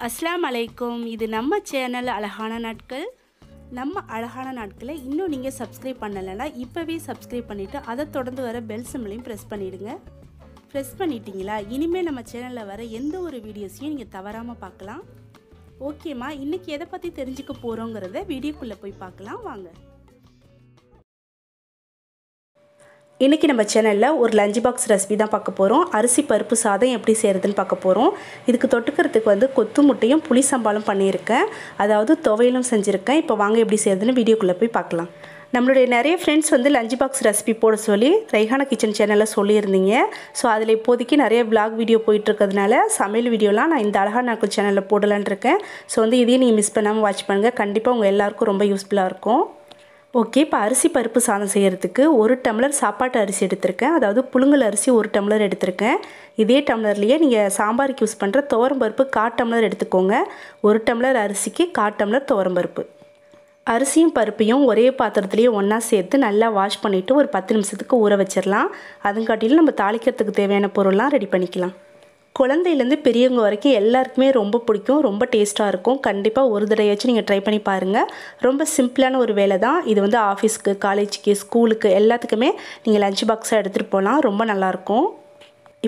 Assalamu இது நம்ம channel அழகான நாட்கள். நம்ம அழகான நாட்களை இன்னும் நீங்கள் சப்ஸ்கிரைப் பண்ணலைன்னா இப்போவே சப்ஸ்கிரைப் பண்ணிவிட்டு அதை தொடர்ந்து வர பெல் சிம்பளையும் ப்ரெஸ் பண்ணிவிடுங்க. ப்ரெஸ் பண்ணிட்டீங்களா? இனிமேல் நம்ம சேனலில் வர எந்த ஒரு வீடியோஸையும் நீங்கள் தவறாமல் பார்க்கலாம். ஓகேம்மா, இன்றைக்கி எதை பற்றி தெரிஞ்சுக்க போகிறோங்கிறத வீடியோக்குள்ளே போய் பார்க்கலாம் வாங்க. இன்றைக்கி நம்ம சேனலில் ஒரு லஞ்ச் பாக்ஸ் ரெசிபி தான் பார்க்க போகிறோம். அரிசி பருப்பு சாதம் எப்படி செய்கிறதுன்னு பார்க்க போகிறோம். இதுக்கு தொட்டுக்கிறதுக்கு கொத்து முட்டையும் புளி சம்பாலும் பண்ணியிருக்கேன், அதாவது துவையலும் செஞ்சுருக்கேன். இப்போ வாங்க எப்படி செய்கிறதுன்னு வீடியோக்குள்ளே போய் பார்க்கலாம். நம்மளுடைய நிறைய ஃப்ரெண்ட்ஸ் லஞ்ச் பாக்ஸ் ரெசிபி போட சொல்லி ரைஹானா கிச்சன் சேனலில் சொல்லியிருந்தீங்க. ஸோ அதில் இப்போதைக்கு நிறைய விளாக் வீடியோ போயிட்டுருக்கிறதுனால சமையல் வீடியோலாம் நான் இந்த அழகான நாட்கள் சேனலில் போடலான்னு இருக்கேன். ஸோ இதையும் நீங்கள் மிஸ் பண்ணாமல் வாட்ச் பண்ணுங்கள். கண்டிப்பாக உங்கள் எல்லாருக்கும் ரொம்ப யூஸ்ஃபுல்லாக இருக்கும். ஓகே, இப்போ அரிசி பருப்பு சாதம் செய்கிறதுக்கு 1 டம்ளர் சாப்பாட்டு அரிசி எடுத்திருக்கேன், அதாவது புழுங்கல் அரிசி 1 டம்ளர் எடுத்திருக்கேன். இதே டம்ளர்லேயே நீங்கள் சாம்பாருக்கு யூஸ் பண்ணுற துவரம் பருப்பு 1/4 டம்ளர் எடுத்துக்கோங்க. 1 டம்ளர் அரிசிக்கு 1/4 டம்ளர் துவரம் பருப்பு. அரிசியும் பருப்பையும் ஒரே பாத்திரத்துலேயே ஒன்றா சேர்த்து நல்லா வாஷ் பண்ணிவிட்டு ஒரு 10 நிமிஷத்துக்கு ஊற வச்சிடலாம். அதுங்காட்டிலும் நம்ம தாளிக்கிறதுக்கு தேவையான பொருள்லாம் ரெடி பண்ணிக்கலாம். குழந்தையிலேருந்து பெரியவங்க வரைக்கும் எல்லாருக்குமே ரொம்ப பிடிக்கும், ரொம்ப டேஸ்ட்டாக இருக்கும். கண்டிப்பாக ஒரு தடவையாச்சும் நீங்கள் ட்ரை பண்ணி பாருங்கள். ரொம்ப சிம்பிளான ஒரு வேலை தான் இது. ஆஃபீஸ்க்கு, காலேஜுக்கு, ஸ்கூலுக்கு எல்லாத்துக்குமே நீங்கள் லஞ்ச் பாக்ஸாக எடுத்துகிட்டு போகலாம். ரொம்ப நல்லாயிருக்கும்.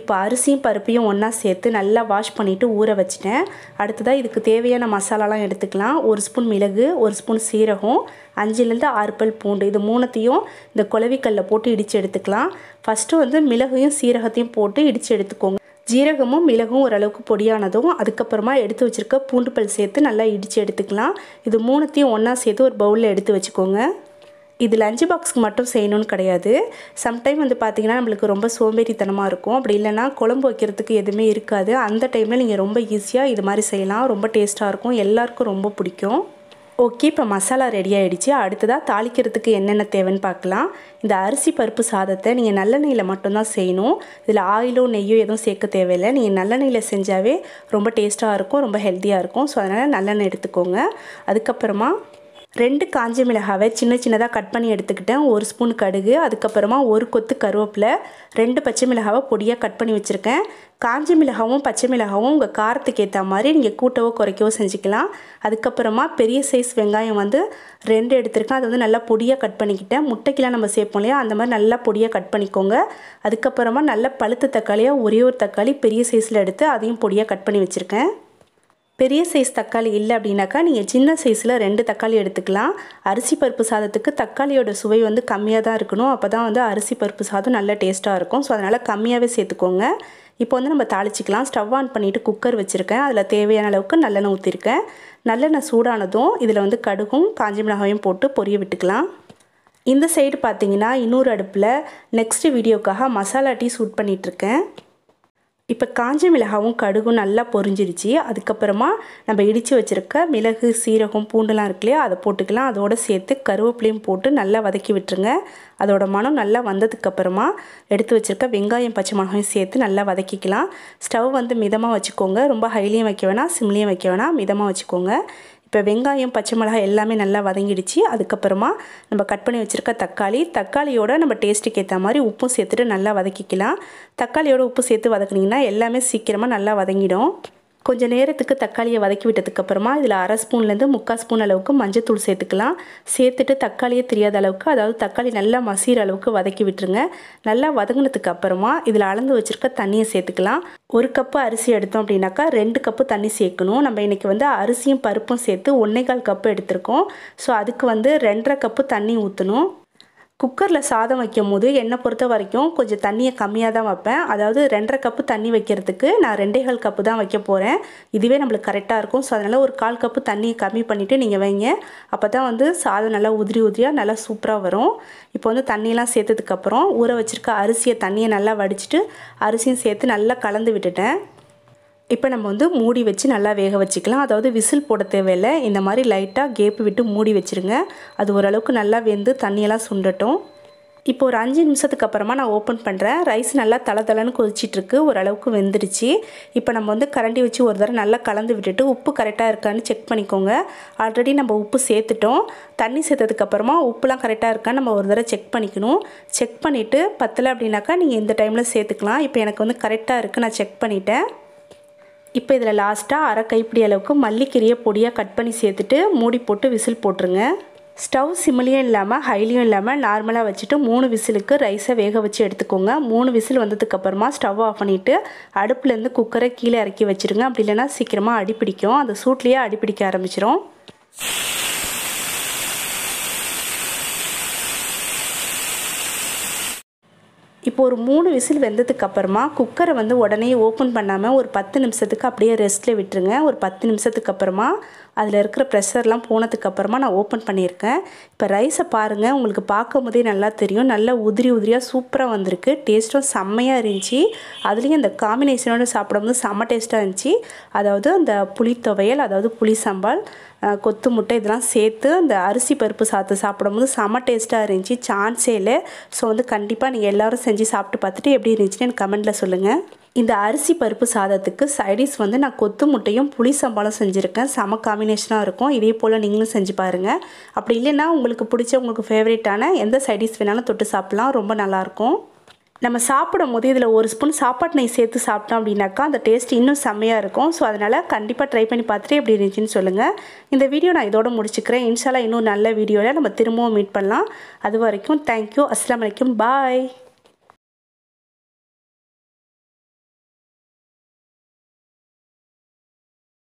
இப்போ அரிசியும் பருப்பையும் ஒன்றா சேர்த்து நல்லா வாஷ் பண்ணிவிட்டு ஊற வச்சிட்டேன். அடுத்ததாக இதுக்கு தேவையான மசாலாலாம் எடுத்துக்கலாம். 1 ஸ்பூன் மிளகு, 1 ஸ்பூன் சீரகம், 5லேருந்து 6 பல் பூண்டு. இது மூணுத்தையும் இந்த குளவிக்கல்லில் போட்டு இடித்து எடுத்துக்கலாம். ஃபஸ்ட்டு மிளகையும் சீரகத்தையும் போட்டு இடித்து எடுத்துக்கோங்க. ஜீரகமும் மிளகும் ஓரளவுக்கு பொடியானதும் அதுக்கப்புறமா எடுத்து வச்சுருக்க பூண்டு பல் சேர்த்து நல்லா இடித்து எடுத்துக்கலாம். இது மூணுத்தையும் ஒன்றா சேர்த்து ஒரு பவுலில் எடுத்து வச்சுக்கோங்க. இது லஞ்ச் பாக்ஸ்க்கு மட்டும் செய்யணும்னு கிடையாது. சம்டைம் பார்த்திங்கன்னா நம்மளுக்கு ரொம்ப சோம்பேறித்தனமாக இருக்கும். அப்படி இல்லைனா குழம்பு வைக்கிறதுக்கு எதுவுமே இருக்காது. அந்த டைமில் நீங்கள் ரொம்ப ஈஸியாக இது மாதிரி செய்யலாம். ரொம்ப டேஸ்ட்டாக இருக்கும், எல்லாருக்கும் ரொம்ப பிடிக்கும். ஓகே, இப்போ மசாலா ரெடி ஆகிடுச்சு. அடுத்ததாக தாளிக்கிறதுக்கு என்னென்ன தேவைன்னு பார்க்கலாம். இந்த அரிசி பருப்பு சாதத்தை நீங்கள் நல்லெண்ணெயில் மட்டும்தான் செய்யணும். இதில் ஆயிலோ நெய்யோ எதுவும் சேர்க்க தேவையில்லை. நீங்கள் நல்லெண்ணெயில் செஞ்சாவே ரொம்ப டேஸ்ட்டாக இருக்கும், ரொம்ப ஹெல்த்தியாக இருக்கும். ஸோ அதனால் நல்லெண்ணெய் எடுத்துக்கோங்க. அதுக்கப்புறமா 2 காஞ்ச மிளகாவை சின்ன சின்னதாக கட் பண்ணி எடுத்துக்கிட்டேன். 1 ஸ்பூன் கடுகு, அதுக்கப்புறமா 1 கொத்து கருவேப்பிலை, 2 பச்சை மிளகாவை பொடியாக கட் பண்ணி வச்சுருக்கேன். காஞ்ச மிளகாவும் பச்சை மிளகாவும் உங்கள் காரத்துக்கு ஏற்ற மாதிரி நீங்கள் கூட்டவோ குறைக்கவோ செஞ்சுக்கலாம். அதுக்கப்புறமா பெரிய சைஸ் வெங்காயம் 2 எடுத்திருக்கேன். அது நல்லா பொடியாக கட் பண்ணிக்கிட்டேன். முட்டைக்கெலாம் நம்ம சேர்ப்போம் இல்லையா, அந்த மாதிரி நல்லா பொடியாக கட் பண்ணிக்கோங்க. அதுக்கப்புறமா நல்ல பழுத்த தக்காளியாக ஒரே ஒரு தக்காளி பெரிய சைஸில் எடுத்து அதையும் பொடியாக கட் பண்ணி வச்சுருக்கேன். பெரிய சைஸ் தக்காளி இல்லை அப்படின்னாக்கா நீங்கள் சின்ன சைஸில் 2 தக்காளி எடுத்துக்கலாம். அரிசி பருப்பு சாதத்துக்கு தக்காளியோட சுவை கம்மியாக தான் இருக்கணும். அப்போ தான் அரிசி பருப்பு சாதம் நல்ல டேஸ்ட்டாக இருக்கும். ஸோ அதனால் கம்மியாகவே சேர்த்துக்கோங்க. இப்போ நம்ம தாளிச்சிக்கலாம். ஸ்டவ் ஆன் பண்ணிவிட்டு குக்கர் வச்சுருக்கேன். அதில் தேவையான அளவுக்கு நல்லெண்ணெய் ஊற்றிருக்கேன். நல்லெண்ணெய் சூடானதும் இதில் கடுகும் காஞ்ச மிளகாயும் போட்டு பொரிய விட்டுக்கலாம். இந்த சைடு பார்த்திங்கன்னா இன்னொரு அடுப்பில் நெக்ஸ்ட் வீடியோக்காக மசாலா டீ சூட் பண்ணிகிட்ருக்கேன். இப்போ காஞ்ச மிளகாவும் கடுகும் நல்லா பொரிஞ்சிருச்சு. அதுக்கப்புறமா நம்ம இடித்து வச்சுருக்க மிளகு, சீரகம், பூண்டுலாம் இருக்கு இல்லையா, அதை போட்டுக்கலாம். அதோடு சேர்த்து கருவேப்பிலையும் போட்டு நல்லா வதக்கி விட்டுருங்க. அதோட மனம் நல்லா வந்ததுக்கப்புறமா எடுத்து வச்சுருக்க வெங்காயம், பச்சை மிளகாயும் சேர்த்து நல்லா வதக்கிக்கலாம். ஸ்டவ் மிதமாக வச்சுக்கோங்க. ரொம்ப ஹைலியும் வைக்க வேணாம், சிம்லேயும் வைக்க வேணாம், மிதமாக வச்சுக்கோங்க. இப்போ வெங்காயம், பச்சை மிளகாய் எல்லாமே நல்லா வதங்கிடுச்சு. அதுக்கப்புறமா நம்ம கட் பண்ணி வச்சுருக்க தக்காளியோட நம்ம டேஸ்ட்டுக்கு ஏற்ற மாதிரி உப்பும் சேர்த்துட்டு நல்லா வதக்கிக்கலாம். தக்காளியோட உப்பு சேர்த்து வதக்குனிங்கன்னா எல்லாமே சீக்கிரமாக நல்லா வதங்கிடும். கொஞ்சம் நேரத்துக்கு தக்காளியை வதக்கி விட்டதுக்கப்புறமா இதில் 1/2 ஸ்பூன்லேருந்து 3/4 ஸ்பூன் அளவுக்கு மஞ்சத்தூள் சேர்த்துக்கலாம். சேர்த்துட்டு தக்காளியே தெரியாத அளவுக்கு, அதாவது தக்காளி நல்லா மசிகிற அளவுக்கு வதக்கி விட்டுருங்க. நல்லா வதங்கினதுக்கு அப்புறமா இதில் அளந்து வச்சுருக்க தண்ணியை சேர்த்துக்கலாம். 1 கப்பு அரிசி எடுத்தோம் அப்படின்னாக்கா 2 கப்பு தண்ணி சேர்க்கணும். நம்ம இன்றைக்கி அரிசியும் பருப்பும் சேர்த்து 1/4 கப்பு எடுத்திருக்கோம். ஸோ அதுக்கு 2.5 கப்பு தண்ணி ஊற்றணும். குக்கரில் சாதம் வைக்கும் போது என்னை பொறுத்த வரைக்கும் கொஞ்சம் தண்ணியை கம்மியாக தான் வைப்பேன். அதாவது 2.5 கப்பு தண்ணி வைக்கிறதுக்கு நான் 2.25 கப்பு தான் வைக்க போகிறேன். இதுவே நம்மளுக்கு கரெக்டாக இருக்கும். ஸோ அதனால் ஒரு 1/4 கப்பு தண்ணியை கம்மி பண்ணிவிட்டு நீங்கள் வைங்க. அப்போ தான் சாதம் நல்லா உதிரியாக நல்லா சூப்பராக வரும். இப்போ தண்ணியெல்லாம் சேர்த்ததுக்கப்புறம் ஊற வச்சுருக்க அரிசியை தண்ணியை நல்லா வடிச்சிட்டு அரிசியும் சேர்த்து நல்லா கலந்து விட்டுட்டேன். இப்போ நம்ம மூடி வச்சு நல்லா வேக வச்சுக்கலாம். அதாவது விசில் போட தேவையில்லை. இந்த மாதிரி லைட்டாக கேப்பு விட்டு மூடி வச்சுருங்க. அது ஓரளவுக்கு நல்லா வெந்து தண்ணியெல்லாம் சுண்டட்டும். இப்போ ஒரு 5 நிமிஷத்துக்கு அப்புறமா நான் ஓப்பன் பண்ணுறேன். ரைஸ் நல்லா தளன்னு கொதிச்சிட்ருக்கு, ஓரளவுக்கு வெந்துடுச்சு. இப்போ நம்ம கரண்டி வச்சு ஒரு தடவை நல்லா கலந்து விட்டுட்டு உப்பு கரெக்டாக இருக்கான்னு செக் பண்ணிக்கோங்க. ஆல்ரெடி நம்ம உப்பு சேர்த்துட்டோம். தண்ணி சேர்த்ததுக்கப்புறமா உப்புலாம் கரெக்டாக இருக்கான்னு நம்ம ஒரு தடவை செக் பண்ணிக்கணும். செக் பண்ணிவிட்டு பத்தலை அப்படின்னாக்கா நீங்கள் இந்த டைமில் சேர்த்துக்கலாம். இப்போ எனக்கு கரெக்டாக இருக்குது, நான் செக் பண்ணிவிட்டேன். இப்போ இதில் லாஸ்ட்டாக அரை கைப்பிடி அளவுக்கு மல்லிக்கீரையை பொடியாக கட் பண்ணி சேர்த்துட்டு மூடி போட்டு விசில் போட்டுருங்க. ஸ்டவ் சிம்மிலையும் இல்லாமல் ஹைலியும் இல்லாமல் நார்மலாக வச்சுட்டு 3 விசிலுக்கு ரைஸை வேக வச்சு எடுத்துக்கோங்க. 3 விசில் வந்ததுக்கப்புறமா ஸ்டவ் ஆஃப் பண்ணிவிட்டு அடுப்புலேருந்து குக்கரை கீழே இறக்கி வச்சுருங்க. அப்படி இல்லைன்னா சீக்கிரமாக அடிப்பிடிக்கும், அந்த சூட்லேயே அடிப்பிடிக்க ஆரம்பிச்சிடும். இப்போ ஒரு 3 விசில் வெந்ததுக்கப்புறமா குக்கரை வந்து உடனே ஓப்பன் பண்ணாமல் ஒரு 10 நிமிஷத்துக்கு அப்படியே ரெஸ்ட்டில் விட்டுருங்க. ஒரு 10 நிமிஷத்துக்கு அப்புறமா அதில் இருக்கிற ப்ரெஷர்லாம் போனதுக்கப்புறமா நான் ஓப்பன் பண்ணியிருக்கேன். இப்போ ரைஸை பாருங்கள், உங்களுக்கு பார்க்கும் போதே நல்லா தெரியும். நல்லா உதிரி உதிரியாக சூப்பராக வந்திருக்கு. டேஸ்ட்டும் செம்மையாக இருந்துச்சு. அதுலேயும் அந்த காம்பினேஷனோடு சாப்பிடும்போது செம்ம டேஸ்ட்டாக இருந்துச்சு. அதாவது அந்த புளி துவையல், அதாவது புளி சம்பால், கொத்து முட்டை இதெல்லாம் சேர்த்து அந்த அரிசி பருப்பு சாதத்தை சாப்பிடும்போது செம்ம டேஸ்ட்டாக இருந்துச்சு. சான்ஸே இல்லை. ஸோ வந்து கண்டிப்பாக நீங்கள் எல்லோரும் செஞ்சு சாப்பிட்டு பார்த்துட்டு எப்படி இருந்துச்சுன்னு எனக்கு கமெண்ட்டில் சொல்லுங்கள். இந்த அரிசி பருப்பு சாதத்துக்கு சைடிஷ் வந்து நான் கொத்து முட்டையும் புளி சம்பாலும் செஞ்சுருக்கேன். செம காம்பினேஷனாக இருக்கும். இதே போல் நீங்களும் செஞ்சு பாருங்கள். அப்படி இல்லைன்னா உங்களுக்கு பிடிச்ச, உங்களுக்கு ஃபேவரட்டான எந்த சைடிஷ் வேணாலும் தொட்டு சாப்பிட்லாம். ரொம்ப நல்லாயிருக்கும். நம்ம சாப்பிடும் போது இதில் ஒரு ஸ்பூன் சாப்பாட்டு நெய் சேர்த்து சாப்பிட்டோம் அப்படின்னாக்கா அந்த டேஸ்ட் இன்னும் செம்மையாக இருக்கும். ஸோ அதனால் கண்டிப்பாக ட்ரை பண்ணி பார்த்துட்டு எப்படி இருந்துச்சுன்னு சொல்லுங்கள். இந்த வீடியோ நான் இதோட முடிச்சுக்கிறேன். இன்ஷால்லா இன்னும் நல்ல வீடியோவில் நம்ம திரும்பவும் மீட் பண்ணலாம். அது வரைக்கும் தேங்க்யூ. அஸ்ஸலாமு அலைக்கும். பாய்.